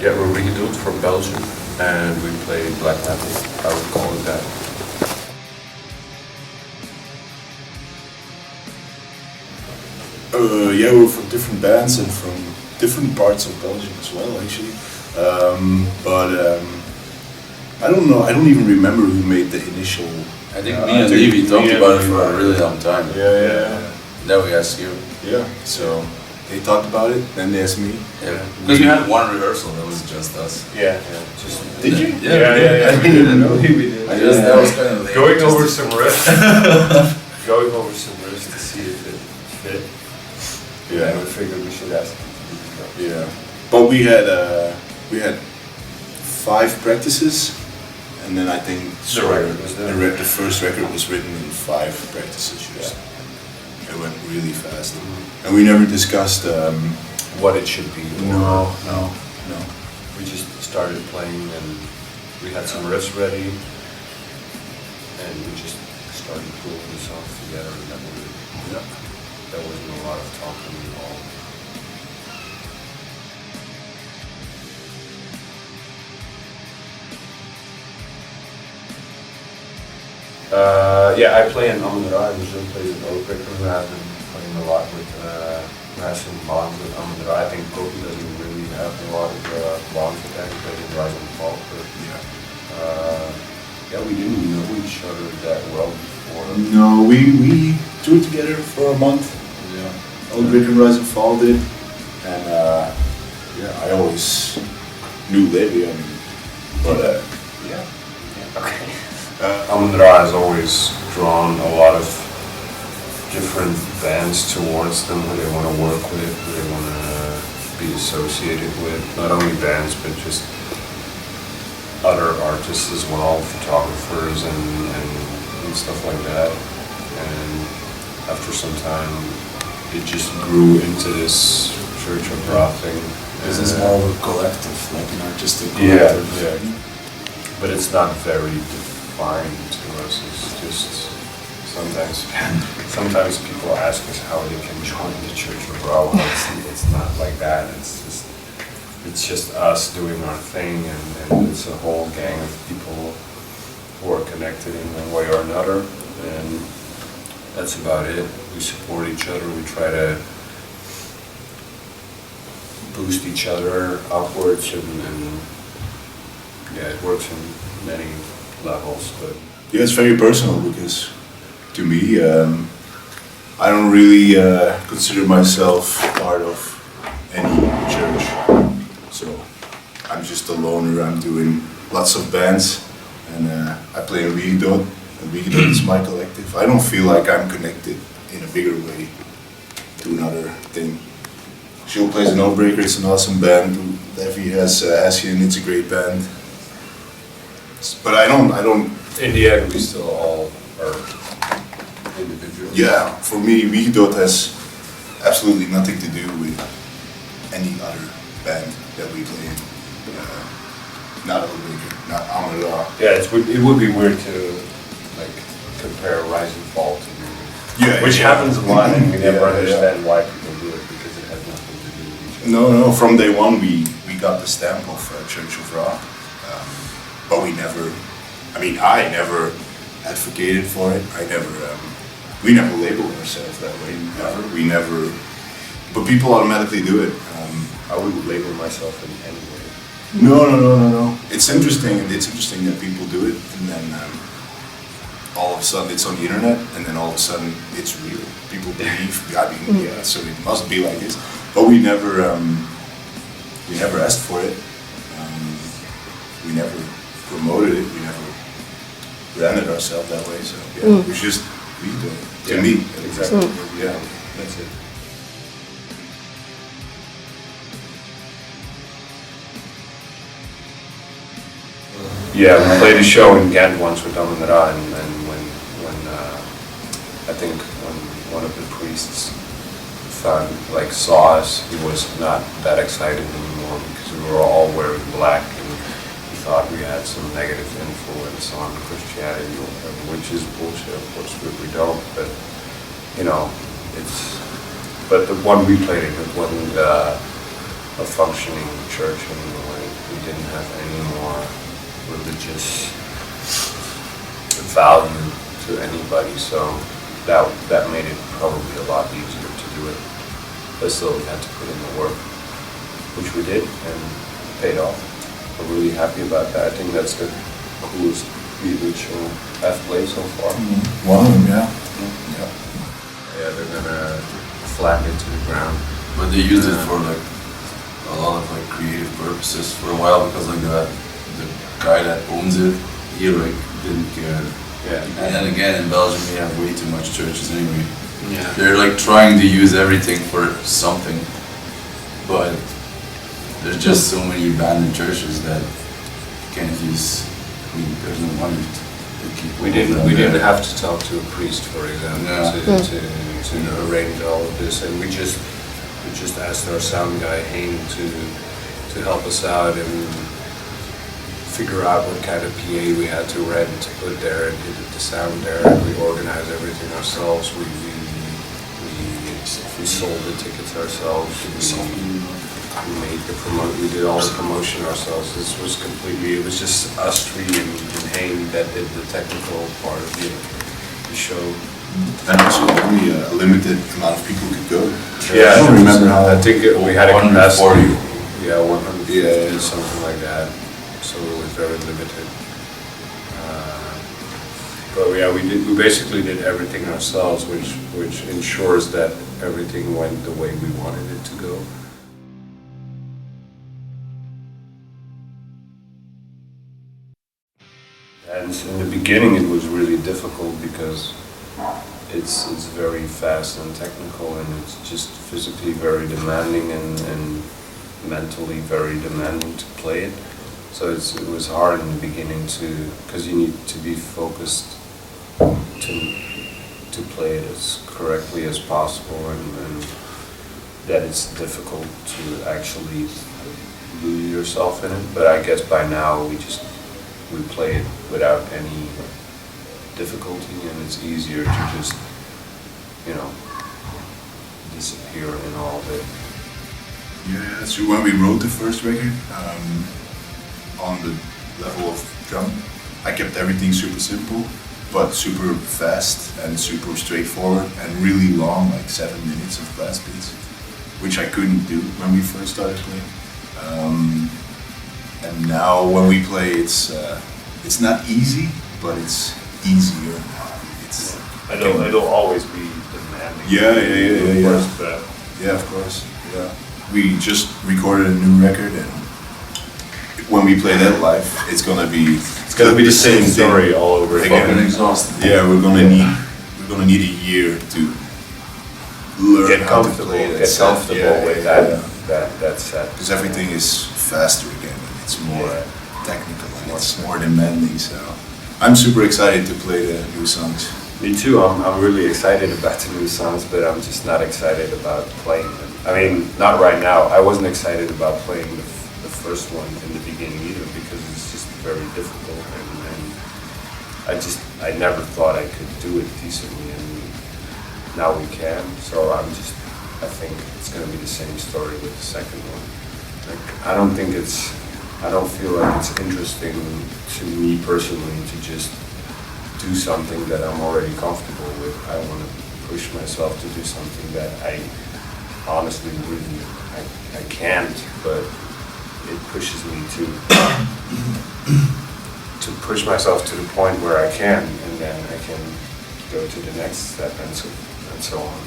Yeah, we're Wiegedood from Belgium, and we play black metal. I would call it that. Yeah, we're from different bands and from different parts of Belgium as well, actually. I don't know. I don't even remember who made the initial. I think me and Levy talked about it for a really long time. Yeah. Then we asked you. Yeah. So they talked about it, then they asked me. Yeah. Because we had one rehearsal that was just us. Yeah. Did you? Yeah. I didn't know we did. That was kind of lame. Going over some riffs. Going over some riffs to see if it fit. Yeah. And we figured we should ask him to do the Yeah. But we had 5 practices, and then I think the first record was written in 5 practices. Just. It went really fast, and we never discussed what it should be. No. We just started playing, and we had some riffs ready, and we just started pulling the songs together, and there wasn't a lot of talking at all. Yeah, I play in Amon-Ra, and Jill plays in Oldbreaker, who has been playing a lot with, who has some bonds with Amon-Ra. I think Kofi doesn't really have a lot of bonds with that, he plays in Rise and Fall, but yeah, we didn't know each other that well before. No, we toured together for a month. Yeah. Oldbreaker and Rise and Fall did, and I always knew Levy. But yeah. Okay. Amon-Ra has always drawn a lot of different bands towards them who they want to work with, who they want to be associated with. Not only bands, but just other artists as well, photographers and stuff like that. And after some time, it just grew into this Church of Ra thing. This is more of a collective, like an artistic collective. Yeah. But it's not very defined to us. It's just sometimes people ask us how they can join the Church of Ra. Well, it's not like that. It's just us doing our thing, and it's a whole gang of people who are connected in one way or another, and that's about it. We support each other. We try to boost each other upwards, and yeah, it works in many levels. But yeah, it's very personal because to me, I don't really consider myself part of any church. So I'm just a loner. I'm doing lots of bands, and I play in Wiegedood, and Wiegedood is my collective. I don't feel like I'm connected in a bigger way to another thing. Jill plays in Oldbreaker. It's an awesome band. Levy has Asien. It's a great band. But I don't. in the end, we still all are individuals. Yeah, for me, Wiegedood has absolutely nothing to do with any other band that we play in. Not Oldbreaker, not Amon-Ra. Yeah, it would be weird to like compare Rise and Fall to music. Yeah, which happens a lot, and we never Yeah, understand why people do it, because it has nothing to do with each other. No, from day one we got the stamp of Church of Ra, but we never. I never advocated for it. We never labeled ourselves that way. We never. But people automatically do it. I wouldn't label myself in any way. No. It's interesting. It's interesting that people do it, and then all of a sudden it's on the internet, and then all of a sudden it's real. People believe. Yeah. So it must be like this. But we never asked for it. We never promoted it. We never branded ourselves that way. So yeah, it was just we do it. To me, exactly. Yeah, That's it. Yeah, we played a show in Ghent once with Amon-Ra, and when I think when one of the priests saw us, he was not that excited anymore because we were all wearing black, and he thought we had some negative influence on Christianity or whatever, which is bullshit. Of course, we don't, but but the one we played in, it wasn't a functioning church anymore. didn't have any more religious value to anybody, so that made it probably a lot easier to do it. But still, we had to put in the work, which we did, and it paid off. We're really happy about that. I think that's the coolest Wiegedood show I've played so far. One of them, yeah. Yeah, they're gonna flatten it to the ground. But they used it for like a lot of like creative purposes for a while, because like the guy that owns it, he like didn't care. Yeah. And then again, in Belgium we have way too much churches anyway. Yeah. They're like trying to use everything for something, but there's just so many abandoned churches that you can't use. I mean, there's no money to keep. We didn't have to talk to a priest, for example, Yeah. to arrange all of this, and we just asked our sound guy Hein to help us out and figure out what kind of PA we had to rent to put there, and he did the sound there, and we organized everything ourselves. We sold the tickets ourselves. We made we did all the promotion ourselves. It was just us three and Hein that did the technical part of the show. And also only a limited amount of people could go. Yeah, I don't remember how. I think we had a 140. capacity. Yeah, 140, Yeah. something like that. So it was very limited. But yeah, we basically did everything ourselves, which ensures that everything went the way we wanted it to go. And in the beginning it was really difficult because it's very fast and technical, and it's just physically very demanding and mentally very demanding to play it. So it was hard in the beginning because you need to be focused to play it as correctly as possible, and that it's difficult to actually lose yourself in it. But I guess by now we play it without any difficulty, and it's easier to just, disappear in all of it. Yeah, so when we wrote the first record, on the level of drum, I kept everything super simple, but super fast and super straightforward and really long, like 7 minutes of blast beats, which I couldn't do when we first started playing. And now when we play, it's not easy, but it's easier now. It'll always be demanding. Yeah. First, but Yeah, of course. Yeah. We just recorded a new record, and when we play that live, it's gonna be the same story all over again. Fucking exhausted. Yeah, we're gonna need a year to learn get how to comfortable, play that get set. comfortable with that set. Because everything is faster again, and it's more technical and it's more demanding. So I'm super excited to play the new songs. Me too. I'm really excited about the new songs, but I'm just not excited about playing them. I mean, not right now. I wasn't excited about playing the first one in the beginning either, because it's just very difficult, and I never thought I could do it decently, and now we can. So I think it's going to be the same story with the second one. Like, I don't feel like it's interesting to me personally to just do something that I'm already comfortable with. I want to push myself to do something that I honestly really I can't, but it pushes me to push myself to the point where I can, and then I can go to the next step and so on.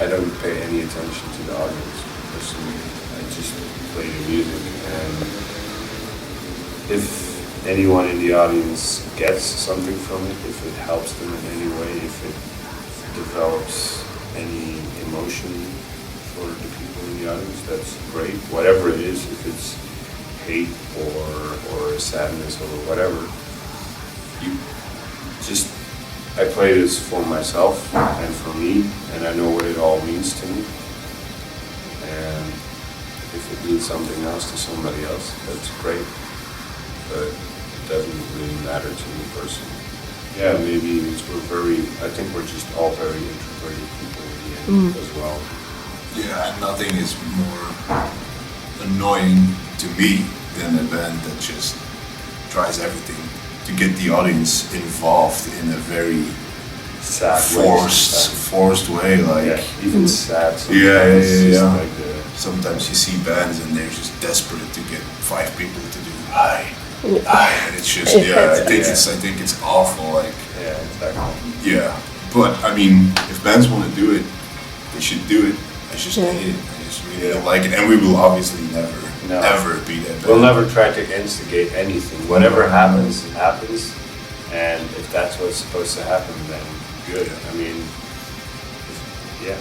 I don't pay any attention to the audience personally. I just play the music, and if anyone in the audience gets something from it, if it helps them in any way, if it develops any emotion for the people in the audience, that's great. Whatever it is, if it's hate or sadness or whatever, I play this for myself and for me, and I know what it all means to me. And if it means something else to somebody else, that's great. But it doesn't really matter to me personally. Yeah, maybe I think we're just all very introverted people in the end as well. Yeah, and nothing is more annoying to me than a band that just tries everything to get the audience involved in a very Sad forced way, like yeah, even sad sometimes. Yeah. Like Sometimes you see bands and they're just desperate to get 5 people to do hi, and it's just I think it's awful. Like yeah, exactly. yeah, but I mean, if bands want to do it, they should do it. I just hate it. I just really don't like it, and we will obviously never ever be that band. We'll never try to instigate anything. Whatever happens, happens, and if that's what's supposed to happen, then good. I mean, yeah.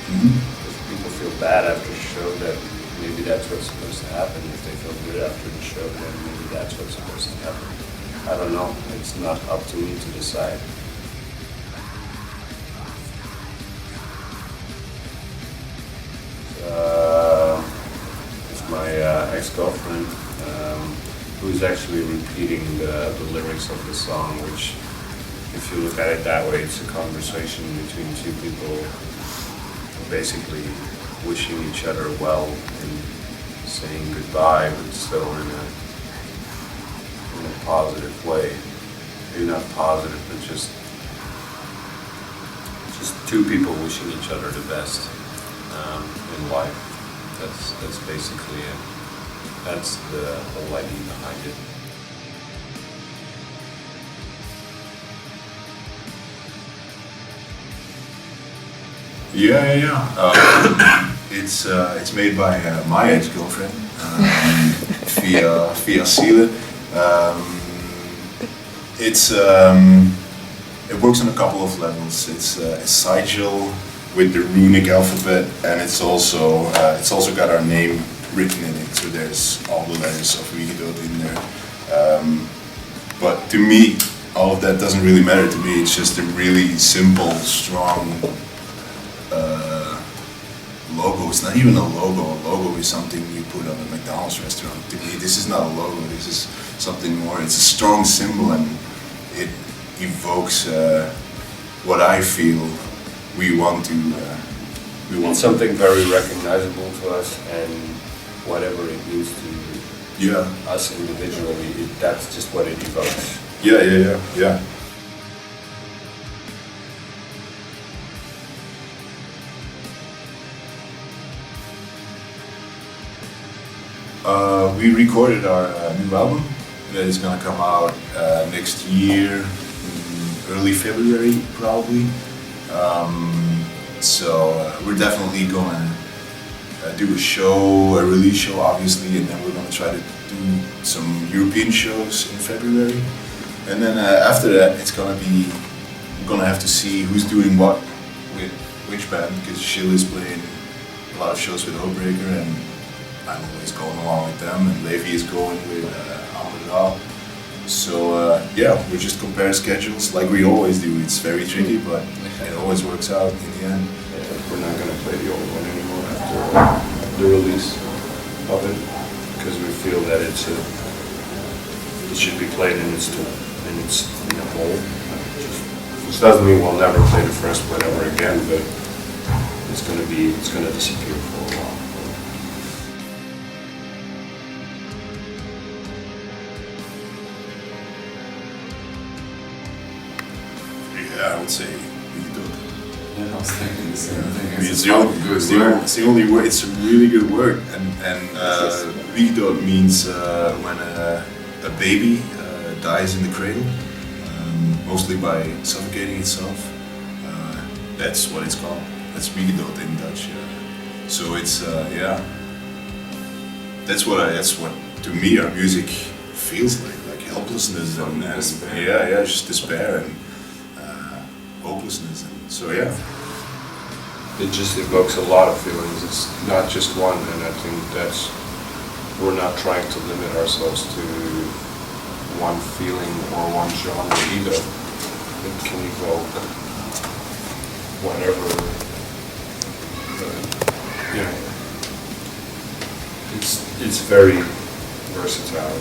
If people feel bad after a show, then maybe that's what's supposed to happen. If they feel good after the show, then maybe that's what's supposed to happen. I don't know. It's not up to me to decide. It's my ex-girlfriend who's actually repeating the lyrics of the song, which, if you look at it that way, it's a conversation between two people basically wishing each other well and saying goodbye, but still in a positive way. Maybe not positive, but just two people wishing each other the best in life. That's basically it. That's the lighting behind it. Yeah. It's made by my ex-girlfriend via Sealet. It works on a couple of levels. It's a sigil with the runic alphabet, and it's also got our name written in it. So there's all the letters of Wiegedood in there. But to me, all of that doesn't really matter to me. It's just a really simple, strong logo. It's not even a logo. A logo is something you put on a McDonald's restaurant. To me, this is not a logo. This is something more. It's a strong symbol, and it evokes what I feel we want to. It's something very recognizable to us, and whatever it means to us individually, that's just what it evokes. Yeah. We recorded our new album that is gonna come out next year, early February probably. So we're definitely gonna do a release show obviously, and then we're gonna try to do some European shows in February. And then after that, we're gonna have to see who's doing what with which band, because Shill is playing a lot of shows with Outbreaker, and I'm always going along with them, and Levi is going with Amber. So we just compare schedules like we always do. It's very tricky, but it always works out in the end. We're not going to play the old one anymore after the release of it, because we feel that it should be played in its in a whole. Which doesn't mean we'll never play the first one ever again, but it's going to disappear for a while. Yeah, I would say Wiegedood. Yeah, I was thinking the same thing. I mean, it's the only word. It's a really good word, and Wiegedood means when a baby dies in the cradle, mostly by suffocating itself. That's what it's called. That's Wiegedood in Dutch. So it's That's what to me our music feels like helplessness and despair. just despair and hopelessness, and so It just evokes a lot of feelings. It's not just one, and I think we're not trying to limit ourselves to one feeling or one genre either. It can evoke whatever. It's very versatile.